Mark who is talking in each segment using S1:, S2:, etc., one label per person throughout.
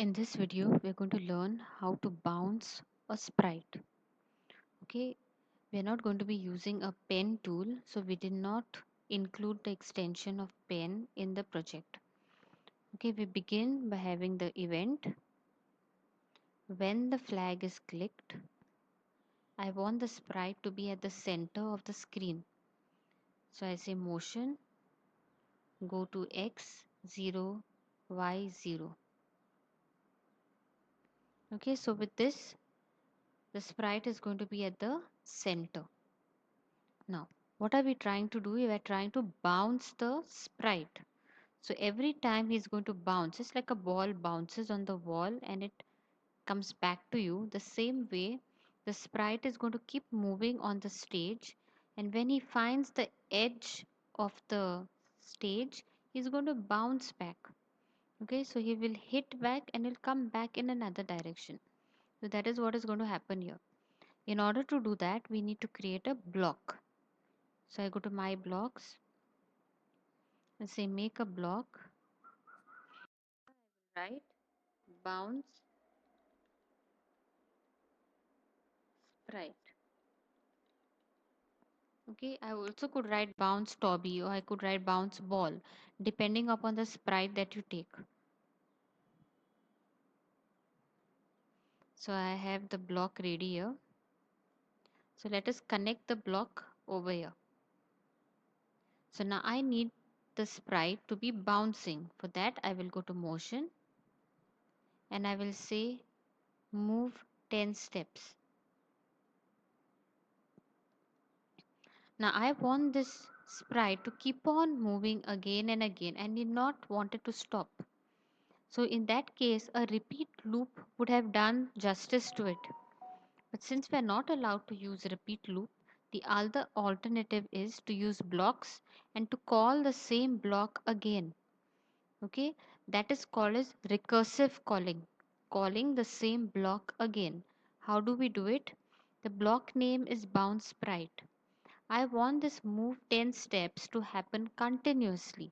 S1: In this video, we're going to learn how to bounce a sprite. Okay, we're not going to be using a pen tool, so we did not include the extension of pen in the project. Okay, we begin by having the event. When the flag is clicked, I want the sprite to be at the center of the screen. So I say motion, go to X, 0, Y, 0. Okay, so with this, the sprite is going to be at the center. Now, what are we trying to do? We are trying to bounce the sprite. So every time he's going to bounce, it's like a ball bounces on the wall and it comes back to you. The same way, the sprite is going to keep moving on the stage, and when he finds the edge of the stage, he's going to bounce back. Okay, so he will hit back and will come back in another direction. So that is what is going to happen here. In order to do that, we need to create a block. So I go to my blocks and say make a block, right? Bounce sprite. Okay, I also could write bounce Toby or I could write bounce ball depending upon the sprite that you take. So I have the block ready here. So let us connect the block over here. So now I need the sprite to be bouncing. For that I will go to motion and I will say move 10 steps. Now I want this sprite to keep on moving again and again and did not want it to stop. So in that case, a repeat loop would have done justice to it. But since we are not allowed to use repeat loop, the other alternative is to use blocks and to call the same block again. Okay, that is called as recursive calling, calling the same block again. How do we do it? The block name is bounce sprite. I want this move 10 steps to happen continuously.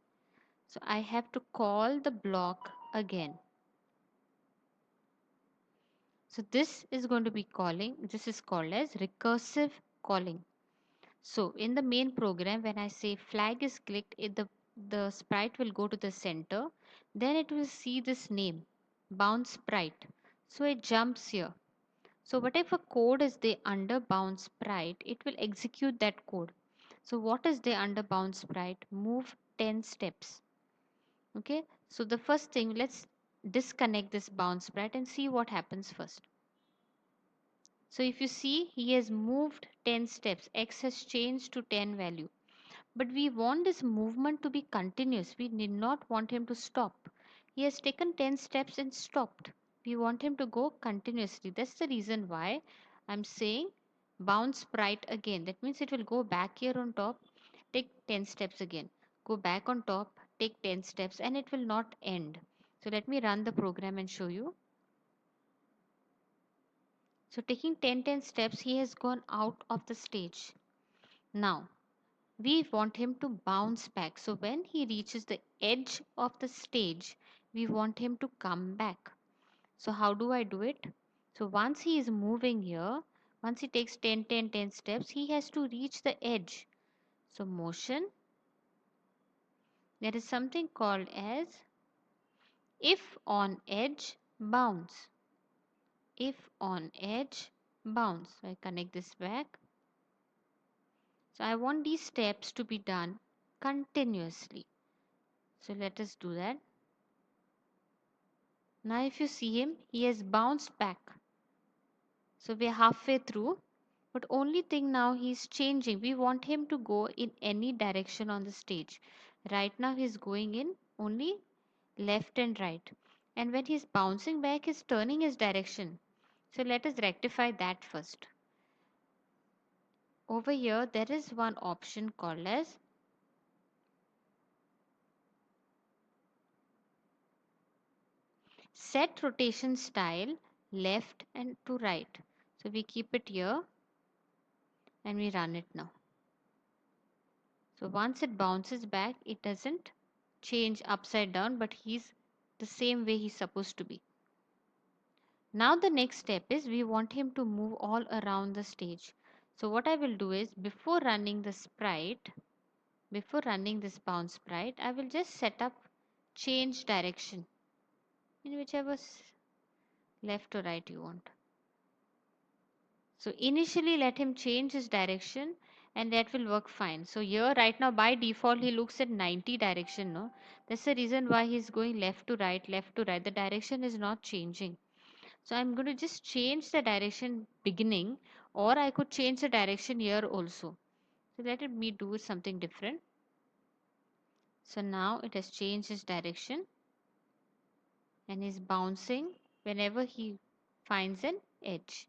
S1: So I have to call the block again. So this is called as recursive calling. So in the main program, when I say flag is clicked, the sprite will go to the center. Then it will see this name, bounce sprite. So it jumps here. So whatever code is there under bounce sprite, it will execute that code. So what is there under bounce sprite? Move 10 steps. Okay. So the first thing, let's disconnect this bounce sprite and see what happens first. So if you see, he has moved 10 steps. X has changed to 10 value. But we want this movement to be continuous. We did not want him to stop. He has taken 10 steps and stopped. We want him to go continuously. That's the reason why I'm saying bounce sprite again. That means it will go back here on top, take 10 steps again. Go back on top, take 10 steps, and it will not end. So let me run the program and show you. So taking 10 steps, he has gone out of the stage. Now, we want him to bounce back. So when he reaches the edge of the stage, we want him to come back. So how do I do it? So once he is moving here, once he takes 10 steps, he has to reach the edge. So motion, there is something called as if on edge, bounce. If on edge, bounce. So I connect this back. So I want these steps to be done continuously. So let us do that. Now if you see him, he has bounced back. So we are halfway through. But only thing now he's changing. We want him to go in any direction on the stage. Right now he's going in only left and right. And when he's bouncing back, he's turning his direction. So let us rectify that first. Over here, there is one option called as set rotation style left and to right. So we keep it here and we run it now. So once it bounces back, it doesn't change upside down, but he's the same way he's supposed to be. Now the next step is we want him to move all around the stage. So what I will do is before running this bounce sprite, I will just set up change direction in whichever left or right you want. So initially let him change his direction and that will work fine. So here right now by default he looks at 90 direction, no? That's the reason why he's going left to right, left to right. The direction is not changing. So I'm going to just change the direction beginning, or I could change the direction here also. So let me do something different. So now it has changed its direction and is bouncing whenever he finds an edge.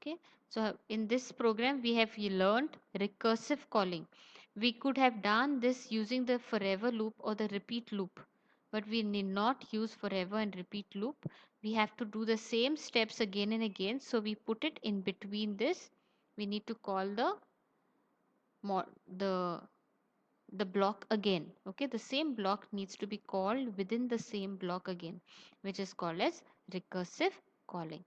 S1: Okay, so in this program we have learned recursive calling. We could have done this using the forever loop or the repeat loop, but we need not use forever and repeat loop. We have to do the same steps again and again, so we put it in between this. We need to call the the block again. Okay, the same block needs to be called within the same block again, which is called as recursive calling.